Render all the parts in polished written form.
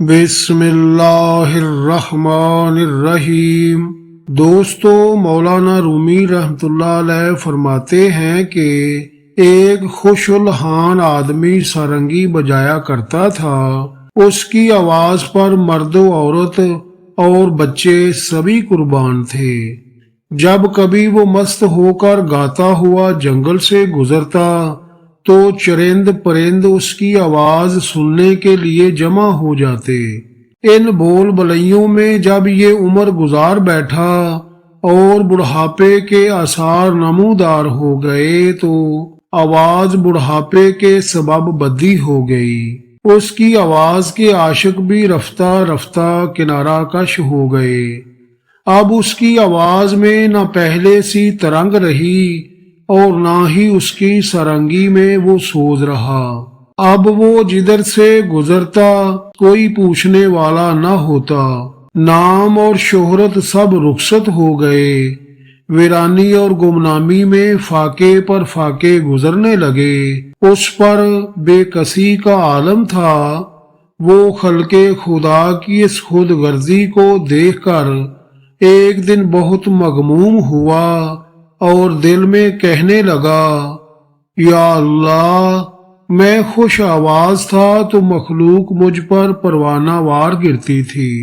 بسم اللہ الرحمن الرحیم۔ دوستو، مولانا رومی رحمۃ اللہ علیہ فرماتے ہیں کہ ایک خوش الحان آدمی سارنگی بجایا کرتا تھا۔ اس کی آواز پر مرد و عورت اور بچے سبھی قربان تھے۔ جب کبھی وہ مست ہو کر گاتا ہوا جنگل سے گزرتا تو چرند پرند اس کی آواز سننے کے لیے جمع ہو جاتے۔ ان بول بلیوں میں جب یہ عمر گزار بیٹھا اور بڑھاپے کے آثار نمودار ہو گئے تو آواز بڑھاپے کے سبب بدی ہو گئی۔ اس کی آواز کے عاشق بھی رفتہ رفتہ کنارہ کش ہو گئے۔ اب اس کی آواز میں نہ پہلے سی ترنگ رہی اور نہ ہی اس کی سارنگی میں وہ سوز رہا۔ اب وہ جدھر سے گزرتا کوئی پوچھنے والا نہ ہوتا۔ نام اور شہرت سب رخصت ہو گئے۔ ویرانی اور گمنامی میں فاقے پر فاقے گزرنے لگے۔ اس پر بے کسی کا عالم تھا۔ وہ خلق خدا کی اس خود غرضی کو دیکھ کر ایک دن بہت مغموم ہوا اور دل میں کہنے لگا، یا اللہ، میں خوش آواز تھا تو مخلوق مجھ پر پروانہ وار گرتی تھی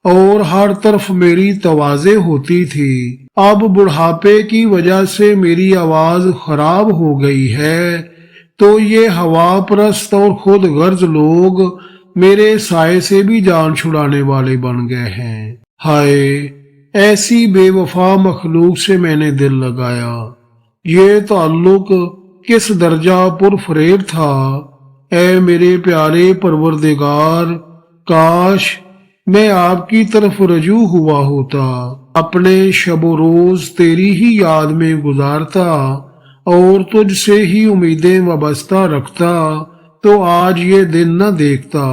اور ہر طرف میری توازے ہوتی تھی۔ اب بڑھاپے کی وجہ سے میری آواز خراب ہو گئی ہے تو یہ ہوا پرست اور خود غرض لوگ میرے سائے سے بھی جان چھڑانے والے بن گئے ہیں۔ ہائے، ایسی بے وفا مخلوق سے میں نے دل لگایا۔ یہ تعلق کس درجہ پر فریب تھا۔ اے میرے پیارے پروردگار، کاش میں آپ کی طرف رجوع ہوا ہوتا، اپنے شب و روز تیری ہی یاد میں گزارتا اور تجھ سے ہی امیدیں وابستہ رکھتا تو آج یہ دن نہ دیکھتا۔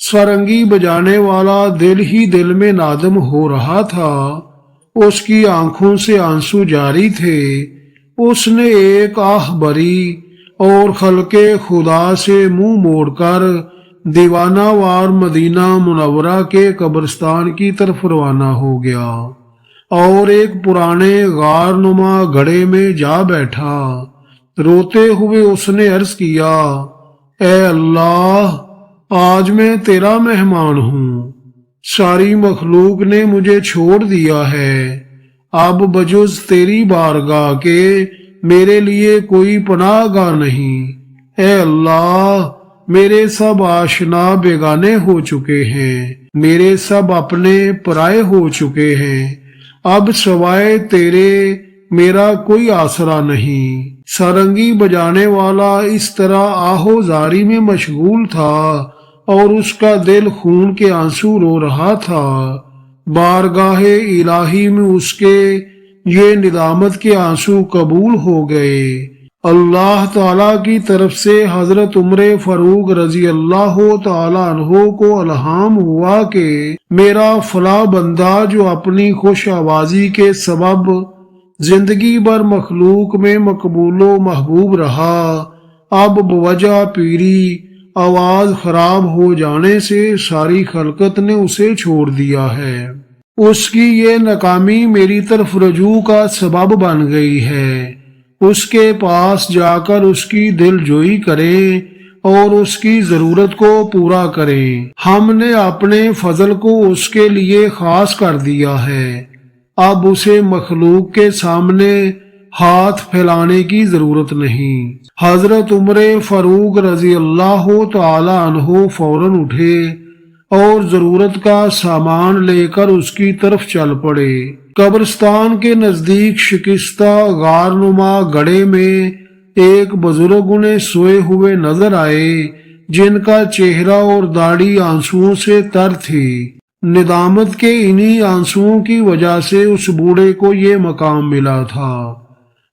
سارنگی بجانے والا دل ہی دل میں نادم ہو رہا تھا۔ اس کی آنکھوں سے آنسو جاری تھے۔ اس نے ایک آہ بھری اور خلق خدا سے منہ موڑ کر دیوانہ وار مدینہ منورہ کے قبرستان کی طرف روانہ ہو گیا اور ایک پرانے غار نما گڑھے میں جا بیٹھا۔ روتے ہوئے اس نے عرض کیا، اے اللہ، آج میں تیرا مہمان ہوں۔ ساری مخلوق نے مجھے چھوڑ دیا ہے۔ اب بجز تیری بارگاہ کے میرے لیے کوئی پناہ گاہ نہیں۔ اے اللہ، میرے سب آشنا بیگانے ہو چکے ہیں، میرے سب اپنے پرائے ہو چکے ہیں۔ اب سوائے تیرے میرا کوئی آسرا نہیں۔ سارنگی بجانے والا اس طرح آہو زاری میں مشغول تھا اور اس کا دل خون کے آنسو رو رہا تھا۔ بارگاہ الہی میں اس کے یہ ندامت کے آنسو قبول ہو گئے۔ اللہ تعالیٰ کی طرف سے حضرت عمر فاروق رضی اللہ تعالیٰ عنہ کو الہام ہوا کہ میرا فلاں بندہ جو اپنی خوش آوازی کے سبب زندگی بھر مخلوق میں مقبول و محبوب رہا، اب بوجہ پیری آواز خراب ہو جانے سے ساری خلقت نے اسے چھوڑ دیا ہے۔ اس کی یہ ناکامی میری طرف رجوع کا سبب بن گئی ہے۔ اس کے پاس جا کر اس کی دل جوئی کریں اور اس کی ضرورت کو پورا کریں۔ ہم نے اپنے فضل کو اس کے لیے خاص کر دیا ہے۔ اب اسے مخلوق کے سامنے ہاتھ پھیلانے کی ضرورت نہیں۔ حضرت عمر فاروق رضی اللہ تعالی عنہ فوراً اٹھے اور ضرورت کا سامان لے کر اس کی طرف چل پڑے۔ قبرستان کے نزدیک شکستہ غار نما گڑھے میں ایک بزرگ انہیں سوئے ہوئے نظر آئے، جن کا چہرہ اور داڑھی آنسوؤں سے تر تھی۔ ندامت کے انہی آنسوؤں کی وجہ سے اس بوڑھے کو یہ مقام ملا تھا۔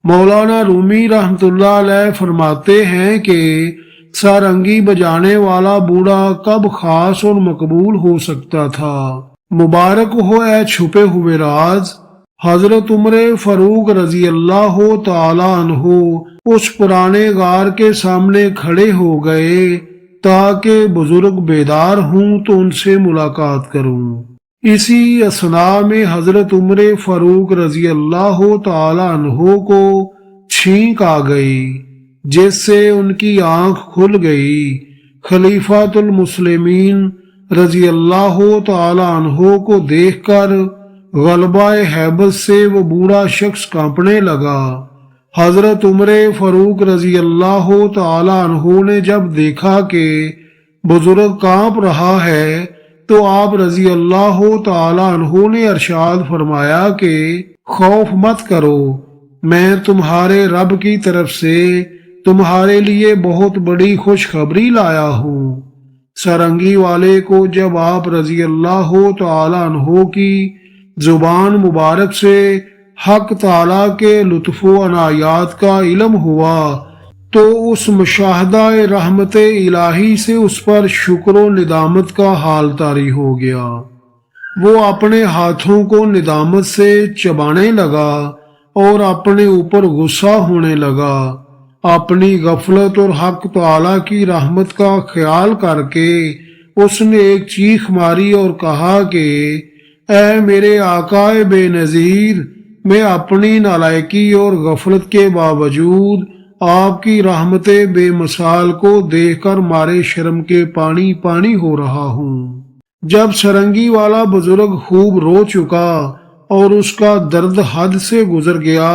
مولانا رومی رحمۃ اللہ علیہ فرماتے ہیں کہ سارنگی بجانے والا بوڑھا کب خاص اور مقبول ہو سکتا تھا۔ مبارک ہو اے چھپے ہوئے راز۔ حضرت عمر فاروق رضی اللہ تعالی عنہ اس پرانے غار کے سامنے کھڑے ہو گئے تاکہ بزرگ بیدار ہوں تو ان سے ملاقات کروں۔ اسی اثنا میں حضرت عمر فاروق رضی اللہ تعالی عنہ کو چھینک آ گئی، جس سے ان کی آنکھ کھل گئی۔ خلیفۃ المسلمین رضی اللہ تعالی عنہ کو دیکھ کر غلبہ ہیبت سے وہ بوڑھا شخص کانپنے لگا۔ حضرت عمر فاروق رضی اللہ تعالی عنہ نے جب دیکھا کہ بزرگ کانپ رہا ہے تو آپ رضی اللہ تعالی عنہ نے ارشاد فرمایا کہ خوف مت کرو، میں تمہارے رب کی طرف سے تمہارے لیے بہت بڑی خوشخبری لایا ہوں۔ سرنگی والے کو جب آپ رضی اللہ تعالی عنہ کی زبان مبارک سے حق تعالی کے لطف و عنایات کا علم ہوا تو اس مشاہدہ رحمت الہی سے اس پر شکر و ندامت کا حال طاری ہو گیا۔ وہ اپنے ہاتھوں کو ندامت سے چبانے لگا اور اپنے اوپر غصہ ہونے لگا۔ اپنی غفلت اور حق تعالی کی رحمت کا خیال کر کے اس نے ایک چیخ ماری اور کہا کہ اے میرے آقا بے نظیر، میں اپنی نالائکی اور غفلت کے باوجود آپ کی رحمت بے مثال کو دیکھ کر مارے شرم کے پانی پانی ہو رہا ہوں۔ جب سرنگی والا بزرگ خوب رو چکا اور اس کا درد حد سے گزر گیا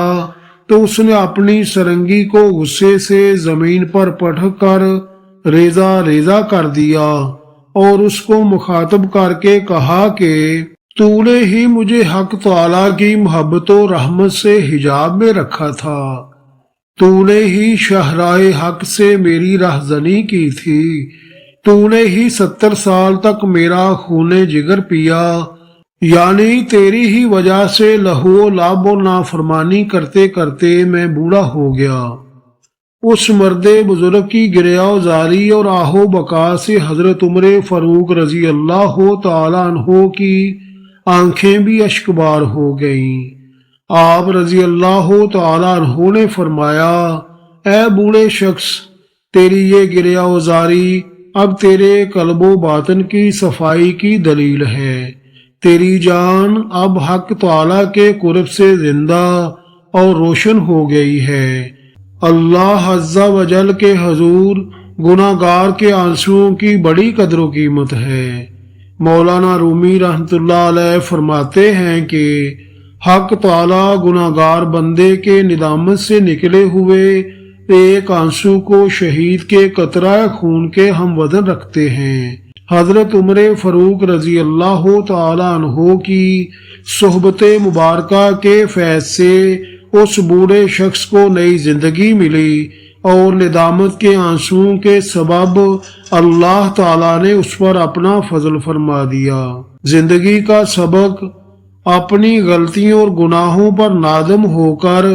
تو اس نے اپنی سرنگی کو غصے سے زمین پر پٹک کر ریزہ ریزہ کر دیا اور اس کو مخاطب کر کے کہا کہ تو نے ہی مجھے حق تعالی کی محبت و رحمت سے حجاب میں رکھا تھا، تو نے ہی شہرائے حق سے میری رہزنی کی تھی، تو نے ہی 70 سال تک میرا خون جگر پیا، یعنی تیری ہی وجہ سے لہو و لعب و نافرمانی کرتے کرتے میں بوڑھا ہو گیا۔ اس مرد بزرگ کی گریہ زاری اور آہو بکا سے حضرت عمر فاروق رضی اللہ تعالی عنہ کی آنکھیں بھی اشکبار ہو گئیں۔ آپ رضی اللہ تعالی عنہ نے فرمایا، اے بوڑھے شخص، تیری یہ گریہ زاری اب تیرے قلب و باطن کی صفائی کی دلیل ہے۔ تیری جان اب حق تعالی کے قرب سے زندہ اور روشن ہو گئی ہے۔ اللہ عز و جل کے حضور گناہ گار کے آنسوؤں کی بڑی قدر و قیمت ہے۔ مولانا رومی رحمۃ اللہ علیہ فرماتے ہیں کہ حق تعالی گناہ گار بندے کے ندامت سے نکلے ہوئے ایک آنسو کو شہید کے قطرہ خون کے ہم وزن رکھتے ہیں۔ حضرت عمر فاروق رضی اللہ تعالی عنہ کی صحبت مبارکہ کے فیض سے اس بوڑھے شخص کو نئی زندگی ملی اور ندامت کے آنسوؤں کے سبب اللہ تعالیٰ نے اس پر اپنا فضل فرما دیا۔ زندگی کا سبق اپنی غلطیوں اور گناہوں پر نادم ہو کر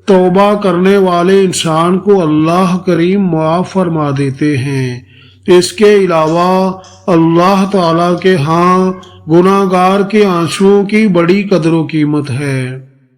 توبہ کرنے والے انسان کو اللہ کریم معاف فرما دیتے ہیں۔ اس کے علاوہ اللہ تعالیٰ کے ہاں گناہ گار کے آنسوؤں کی بڑی قدر و قیمت ہے۔